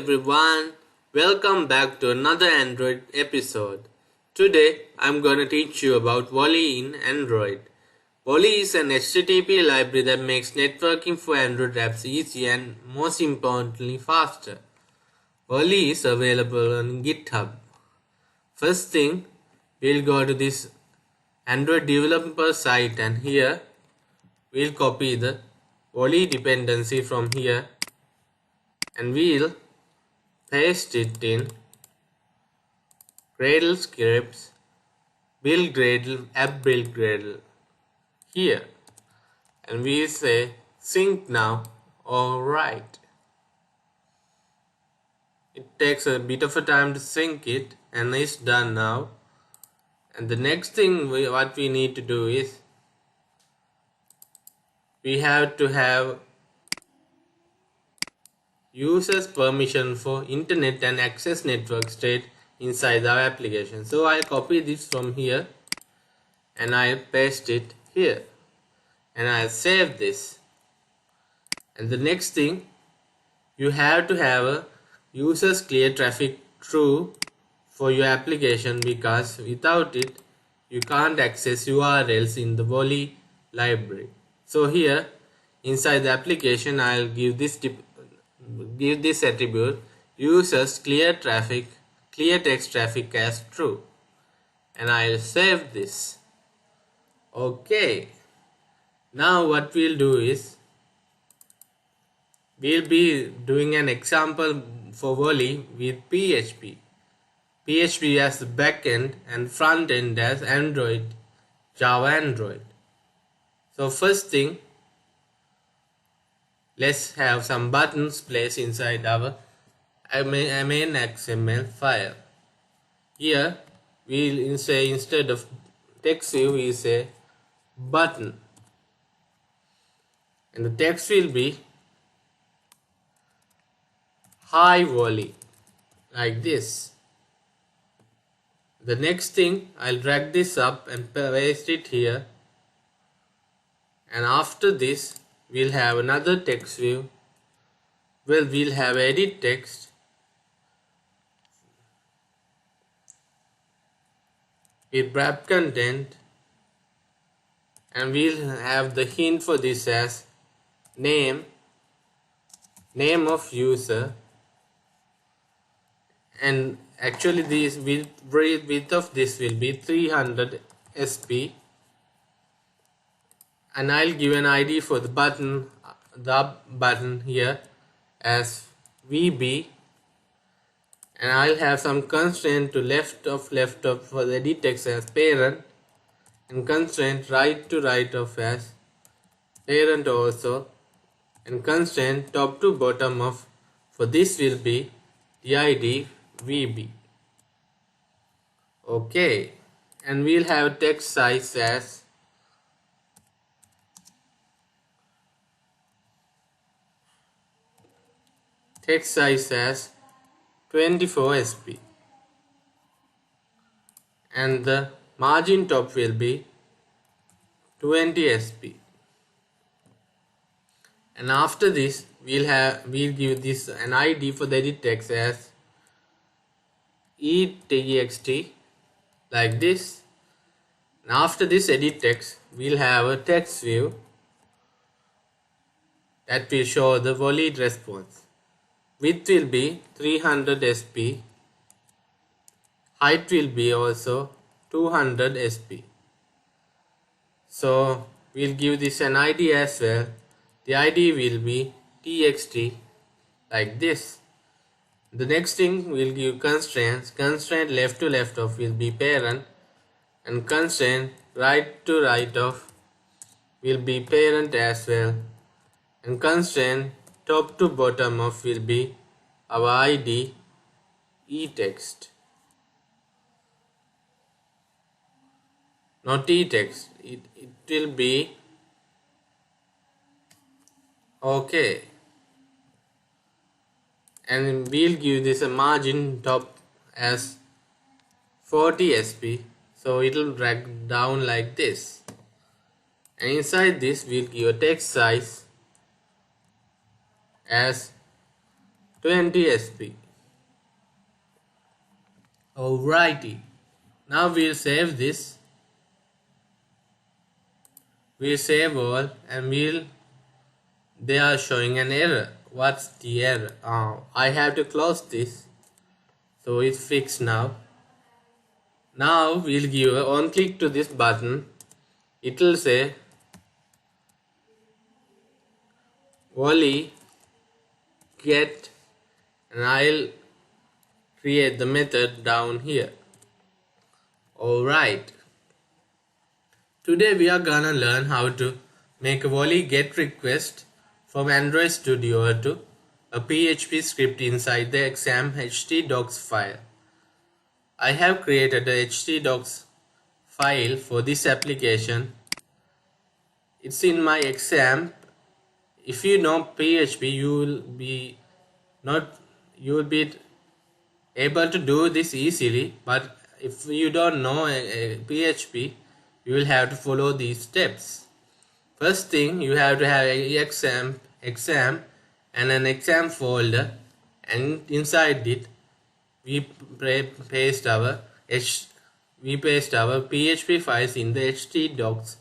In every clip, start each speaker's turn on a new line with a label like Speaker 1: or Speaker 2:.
Speaker 1: everyone, welcome back to another Android episode. Today I'm gonna teach you about Volley in Android. Volley is an HTTP library that makes networking for Android apps easy and most importantly faster. Volley is available on GitHub. First thing, we'll go to this Android developer site and here we'll copy the Volley dependency from here and we'll paste it in Gradle scripts, build Gradle, app build Gradle here, and we say sync now. Alright, it takes a bit of a time to sync it and it's done now. And the next thing what we need to do is we have to have users permission for internet and access network state inside our application. So I'll copy this from here and I'll paste it here and I'll save this. And the next thing, you have to have a users clear traffic true for your application, because without it you can't access URLs in the Volley library. So here inside the application I'll give this attribute users clear text traffic as true, and I'll save this. Okay, now what we'll do is we'll be doing an example for Volley with PHP. PHP as the backend and front end as Android, Java Android. So first thing, let's have some buttons placed inside our main XML file. Here we'll say, instead of text view we say button, and the text will be hi Volley, like this. The next thing, I'll drag this up and paste it here, and after this we'll have another text view. Well, we'll have edit text, with wrap content, and we'll have the hint for this as name of user, and actually this width of this will be 300 sp, and I'll give an ID for the button here as VB, and I'll have some constraint to left of for the edit text as parent, and constraint right of as parent also, and constraint top to bottom of for this will be the ID VB. Okay, and we'll have text size as text size as 24 sp, and the margin top will be 20 sp. And after this we'll give this an ID for the edit text as eTxt, like this. And after this edit text we'll have a text view that will show the Volley response. Width will be 300 sp, height will be also 200 sp. So we'll give this an ID as well. The ID will be txt, like this. The next thing, we'll give constraints. Constraint left to left of will be parent, and constraint right to right of will be parent as well, and constraint top to bottom of will be our ID eText, not eText, it will be okay. And we'll give this a margin top as 40 sp, so it will drag down like this. And inside this we'll give a text size as 20 SP. Alrighty. Now we'll save this. We'll save all and they are showing an error. What's the error? I have to close this. So it's fixed now. Now we'll give a one click to this button. It will say Volley Get, and I'll create the method down here. Alright. Today we are gonna learn how to make a Volley Get Request from Android Studio to a PHP script inside the exam htdocs file. I have created a htdocs file for this application. It's in my exam. If you know PHP, you will be able to do this easily, but if you don't know PHP, you will have to follow these steps. First thing, you have to have an exam and an exam folder, and inside it we paste our PHP files in the htdocs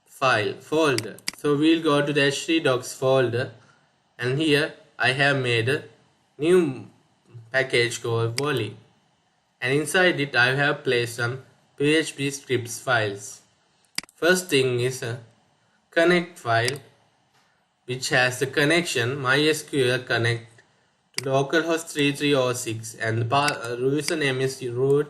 Speaker 1: file folder. So we'll go to the htdocs folder, and here I have made a new package called Volley, and inside it I have placed some PHP scripts files. First thing is a connect file, which has the connection MySQL connect to localhost 3306, and the username is root,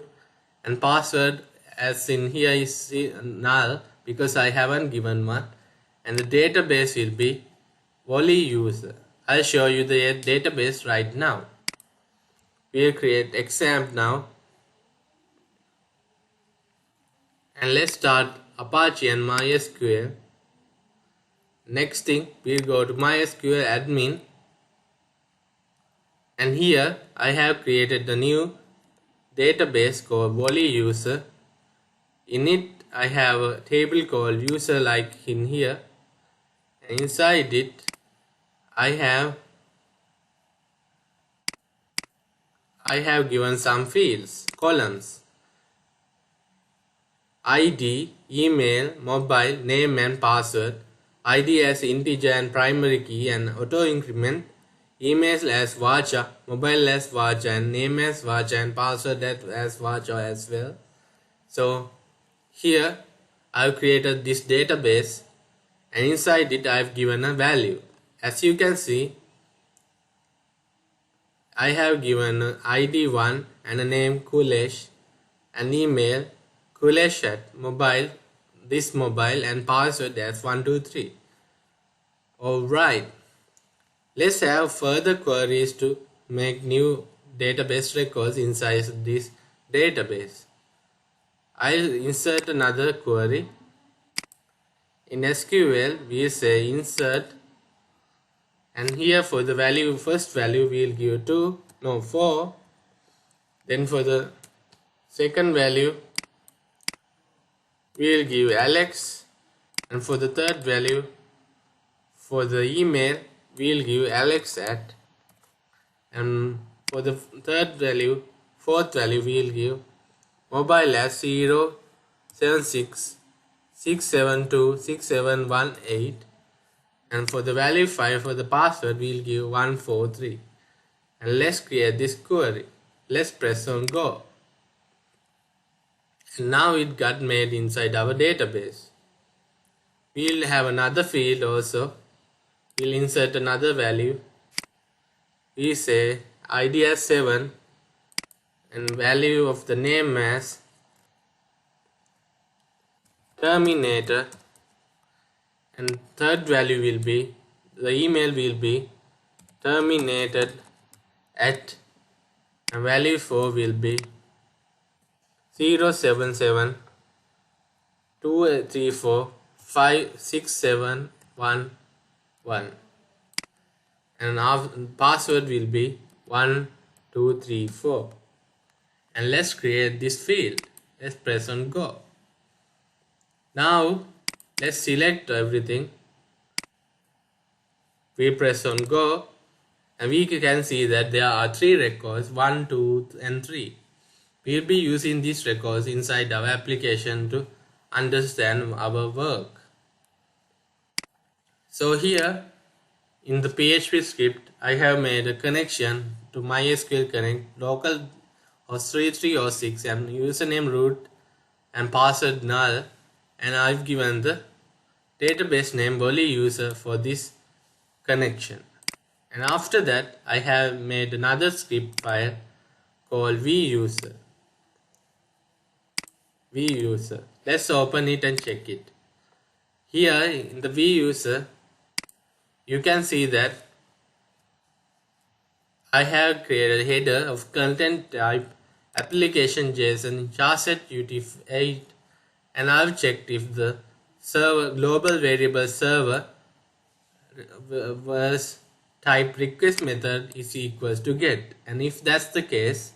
Speaker 1: and password as in here is null because I haven't given one, and the database will be Volley user. I'll show you the database right now. We'll create exam now, and let's start Apache and MySQL. Next thing, we'll go to MySQL admin, and here I have created the new database called Volley user. In it I have a table called user like in here, and inside it I have given some fields, columns: ID, email, mobile, name and password, ID as integer and primary key and auto increment, email as varchar, mobile as varchar, and name as varchar, and password as varchar as well. So here I've created this database, and inside it I've given a value. As you can see, I have given an ID 1 and a name Kulesh, an email Kulesh at mobile, this mobile, and password as 123. Alright, let's have further queries to make new database records inside this database. I'll insert another query. In SQL we say insert, and here for the value, first value we'll give 4. Then for the second value we'll give Alex, and for the third value, for the email, we'll give Alex at, and for the fourth value we'll give mobile as 076 672 6718, and for the value 5 for the password we'll give 143. And let's create this query. Let's press on go, and now it got made inside our database. We'll have another field also. We'll insert another value. We say ID as 7 and value of the name as Terminator, and third value will be, the email will be terminated at, and value 4 will be 077 234 56711, and our password will be 1234. And let's create this field. Let's press on go. Now let's select everything. We press on go, and we can see that there are 3 records, 1, 2 and 3. We'll be using these records inside our application to understand our work. So here in the PHP script, I have made a connection to MySQL Connect, local host 3306 and username root and password null, and I've given the database name Volley user for this connection. And after that, I have made another script file called vuser. Let's open it and check it. Here in the vuser, you can see that I have created a header of content type application JSON charset UTF-8, and I've checked if the server global variable server was type request method is equals to get, and if that's the case,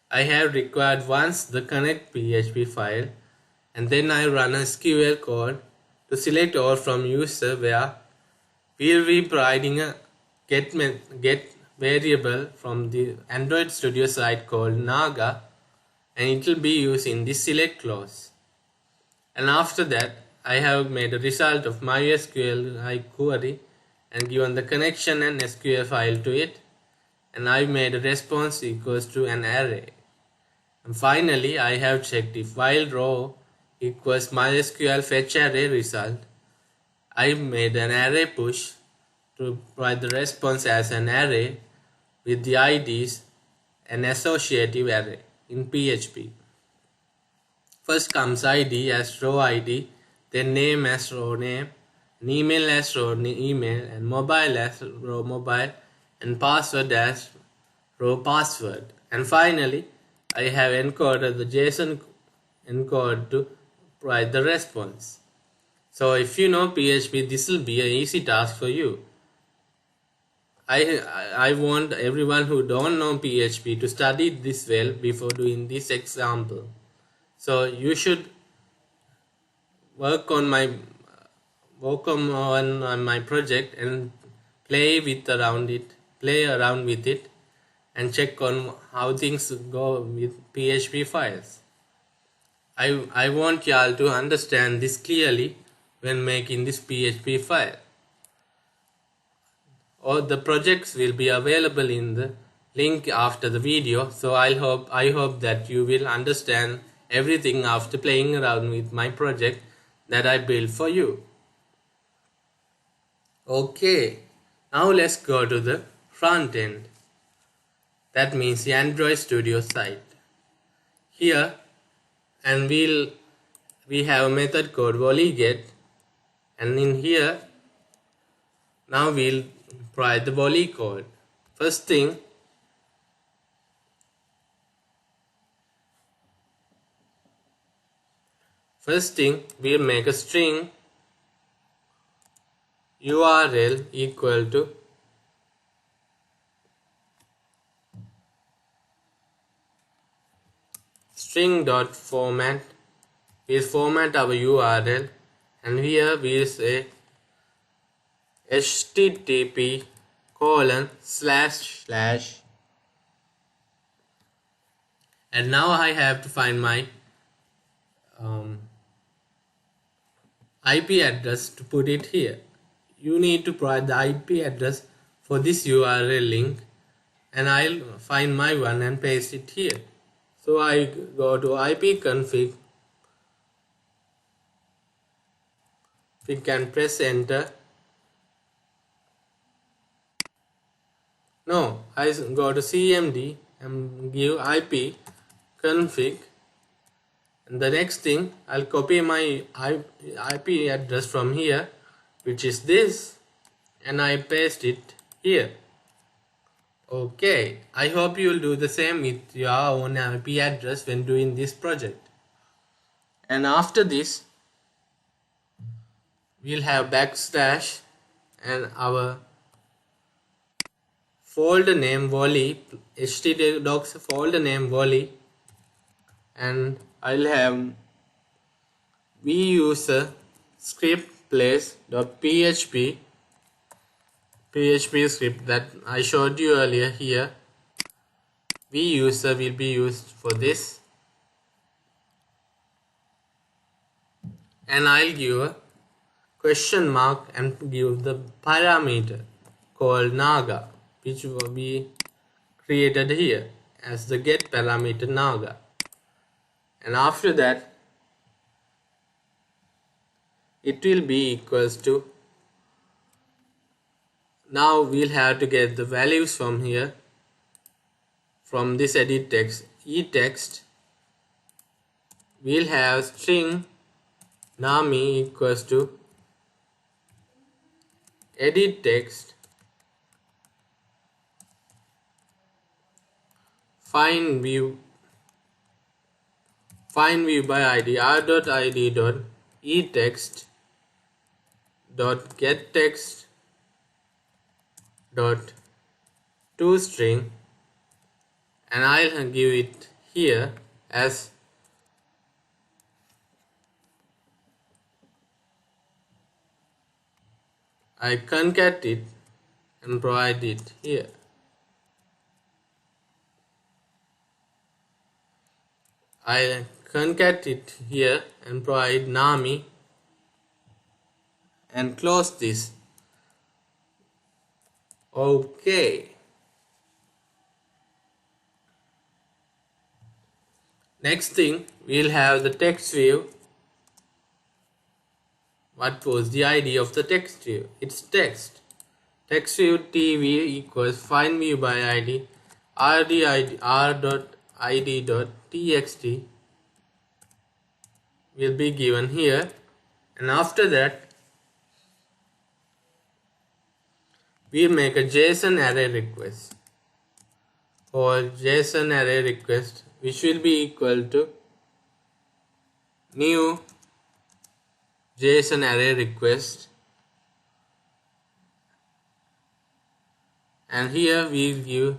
Speaker 1: I have required once the connect PHP file, and then I run a SQL code to select all from user where we'll be providing a get variable from the Android Studio site called Naga, and it will be used in this select clause. And after that, I have made a result of MySQL query and given the connection and SQL file to it, and I made a response equals to an array. And finally, I have checked if while row equals MySQL fetch array result, I made an array push to provide the response as an array with the IDs and associative array in PHP. First comes ID as row ID, then name as row name, and email as row email, and mobile as row mobile, and password as row password. And finally, I have encoded the JSON encode to provide the response. So if you know PHP, this will be an easy task for you. I want everyone who don't know PHP to study this well before doing this example. So you should work on my project and play around with it, and check on how things go with PHP files. I want y'all to understand this clearly when making this PHP file. All the projects will be available in the link after the video, so I hope that you will understand everything after playing around with my project that I built for you. Okay, now let's go to the front end. That means the Android Studio site. Here, and we have a method called Volley Get, and in here now we'll provide the volley code. First thing we'll make a string URL equal to string.format. We'll format our URL, and here we'll say http:// and now I have to find my IP address to put it here. You need to provide the IP address for this URL link, and I'll find my one and paste it here. So I go to ipconfig, we can press enter. No, I go to cmd and give IP config, and the next thing I'll copy my IP address from here, which is this, and I paste it here. Okay, I hope you will do the same with your own IP address when doing this project. And after this, we'll have backslash and our folder name volley, htdocs folder name volley, and I'll have vuser script place.php PHP script that I showed you earlier here. User will be used for this, and I'll give a question mark and give the parameter called naga, which will be created here as the get parameter naga. And after that, it will be equals to, now we'll have to get the values from here, from this edit text. Text, we'll have string nami equals to edit text find view by id r.id dot etext dot get text dot toString, and I'll give it here as I concat it and provide it here. I concat it here and provide nami and close this. Okay. Next thing, we'll have the text view. What was the ID of the text view? It's text. Text view TV equals find view by ID r.id.txt will be given here, and after that we make a JSON array request or JSON array request, which will be equal to new JSON array request, and here we give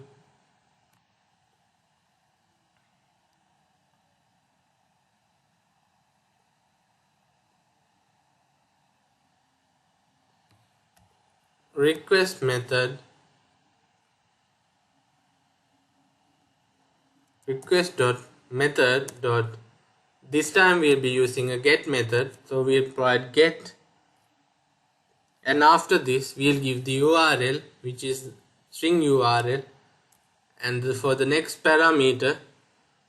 Speaker 1: request method request dot method dot, this time we'll be using a get method, so we'll provide get, and after this we'll give the URL, which is string URL, and for the next parameter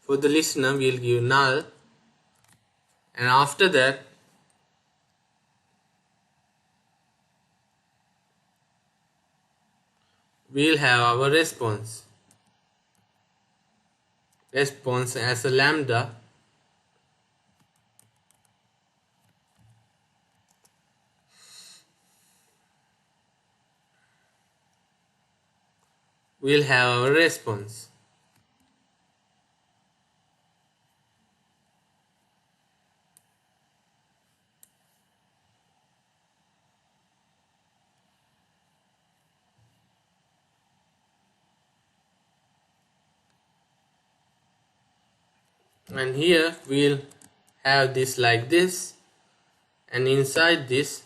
Speaker 1: for the listener we'll give null, and after that we'll have our response as a lambda, we'll have our response. And here we'll have this like this, and inside this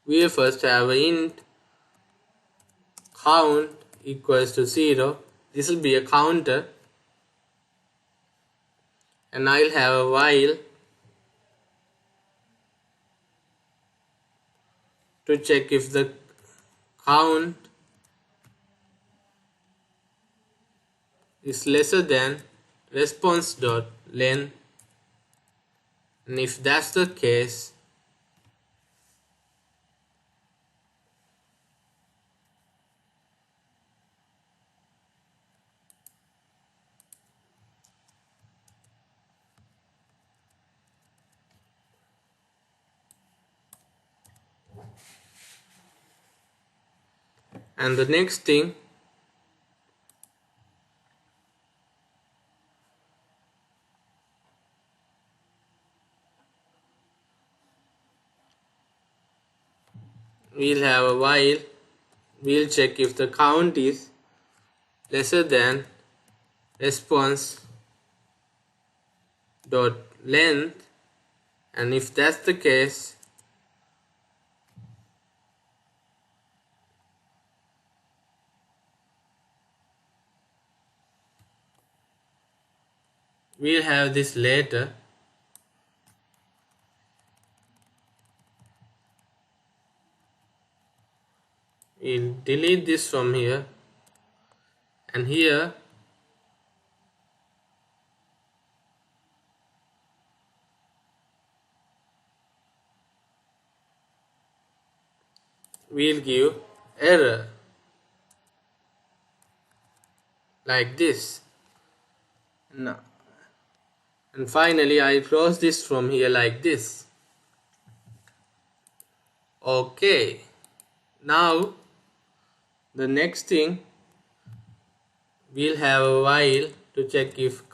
Speaker 1: we'll first have a int count equals to 0. This will be a counter, and I'll have a while to check if the count is lesser than response dot length, and if that's the case, and the next thing we'll have a while, we'll check if the count is lesser than response dot length, and if that's the case we'll have this later. We'll delete this from here, and here we'll give error like this. Now, and finally I'll close this from here like this. Okay, now the next thing, we'll have a while to check if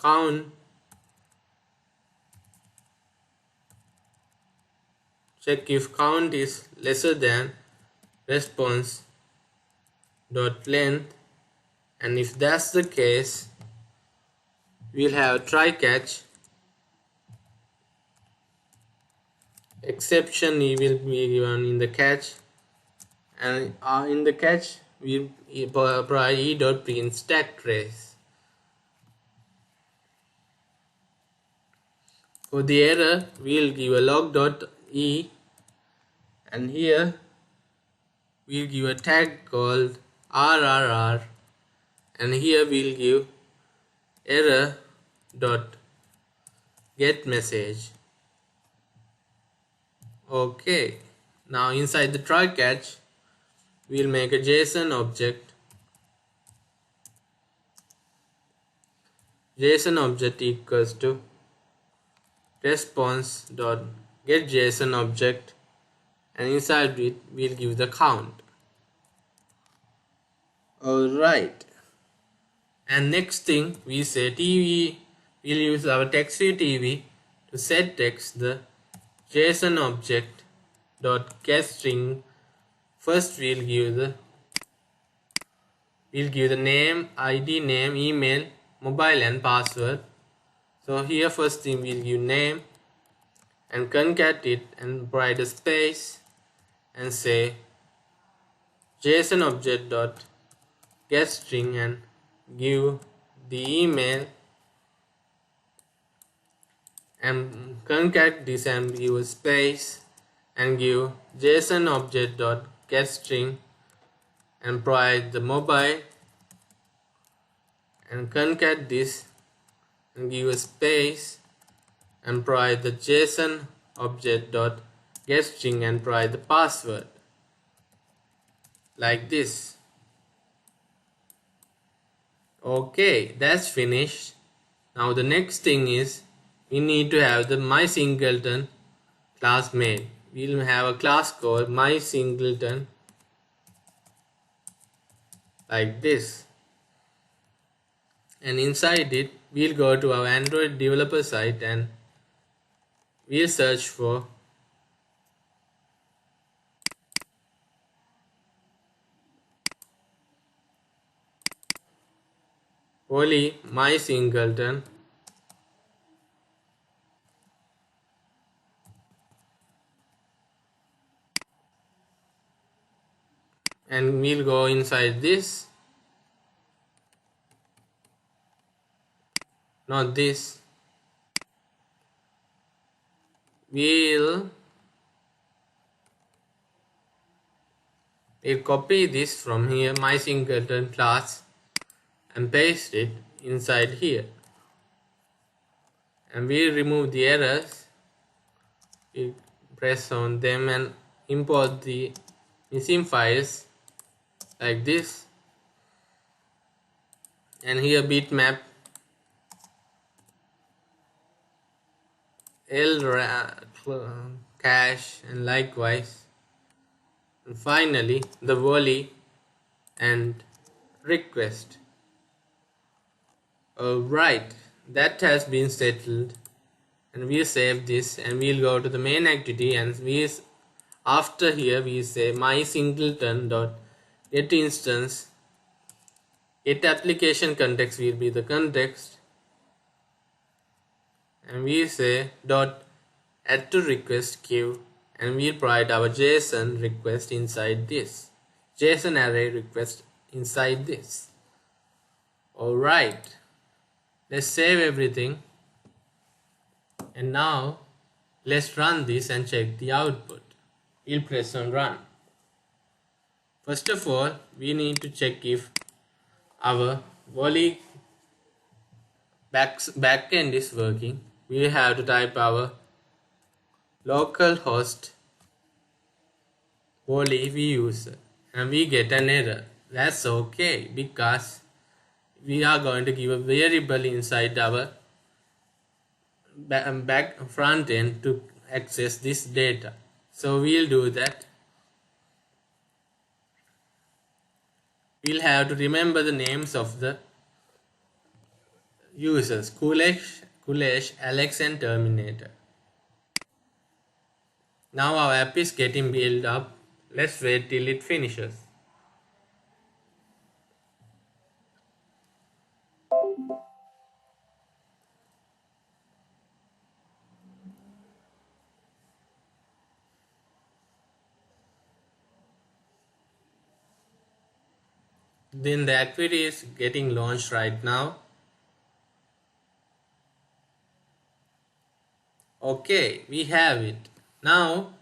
Speaker 1: count is lesser than response dot length, and if that's the case, we'll have try catch. Exception will be given in the catch, and in the catch we provide e.print stack trace. For the error, we'll give a log.e, and here we'll give a tag called rrr, and here we'll give error dot get message. Okay, now inside the try catch, we'll make a JSON object. JSON object equals to response dot get JSON object, and inside it we'll give the count. Alright, and next thing we say TV, we'll use our text TV to set text the JSON object dot get string. First we'll give the name, ID, name, email, mobile and password. So here first thing we'll give name and concat it and provide a space and say JSON object dot get string and give the email and concat this and give a space and give JSON object dot get string and provide the mobile and concat this and give a space and provide the JSON object dot get string and provide the password like this. Okay, that's finished. Now the next thing is we need to have the mySingleton class made. We'll have a class called mySingleton like this, and inside it we'll go to our Android developer site and we'll search for Volley mySingleton, and we'll go inside this, not this. We'll copy this from here mySingleton class and paste it inside here, and we'll remove the errors. We press on them and import the missing files like this, and here bitmap cache and likewise, and finally the volley and request. Alright, that has been settled, and we'll save this and we'll go to the main activity, and after here we say mySingleton dot get instance, get application context will be the context, and we say dot add to request queue, and we'll provide our JSON request inside this, JSON array request inside this. Alright, let's save everything And now let's run this and check the output. We'll press on run. First of all, we need to check if our Volley backend is working. We have to type our localhost Volley we use and we get an error. That's okay because we are going to give a variable inside our back front end to access this data. So we'll do that. We'll have to remember the names of the users: Kulesh, Alex and Terminator. Now our app is getting built up. Let's wait till it finishes. Then the activity is getting launched right now. Okay, we have it. Now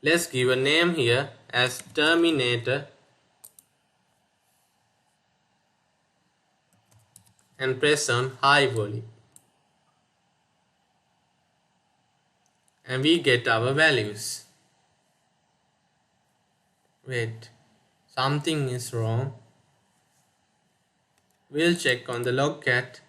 Speaker 1: let's give a name here as Terminator and press on High Volley. And we get our values. Wait, something is wrong. We'll check on the logcat.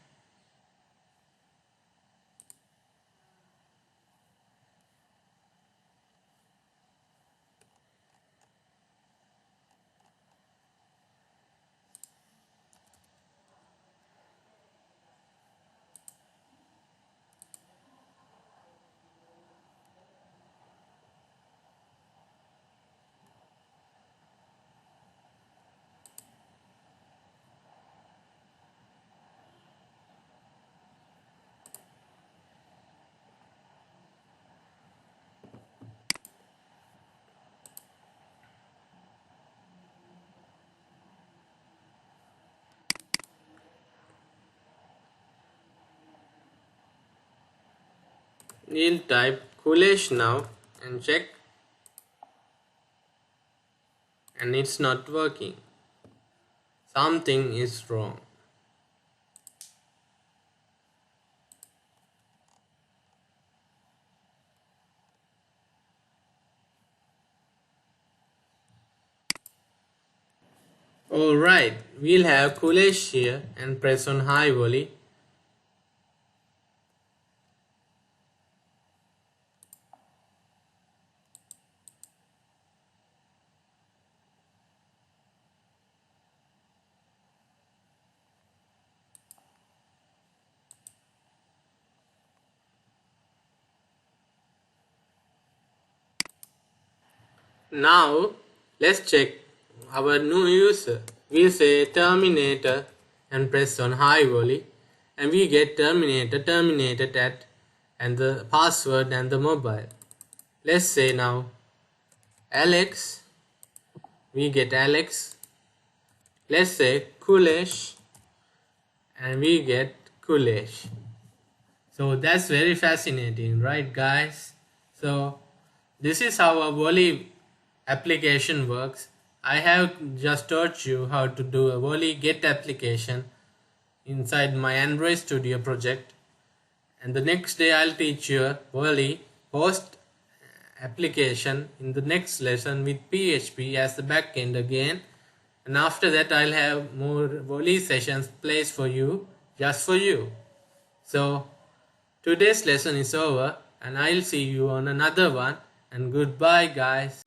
Speaker 1: We'll type Kulesh now and check, and it's not working. Something is wrong. Alright, we'll have Kulesh here and press on High Volley. Now let's check our new user. We'll say Terminator and press on High Volley, and we get Terminator tat, and the password and the mobile. Let's say now Alex. We get Alex. Let's say Kulesh, and we get Kulesh. So that's very fascinating, right guys? So this is how a Volley application works. I have just taught you how to do a Volley Get application inside my Android Studio project, and the next day I'll teach you a Volley Post application in the next lesson with PHP as the backend again, and after that I'll have more Volley sessions placed for you, just for you. So today's lesson is over, and I'll see you on another one, and goodbye guys.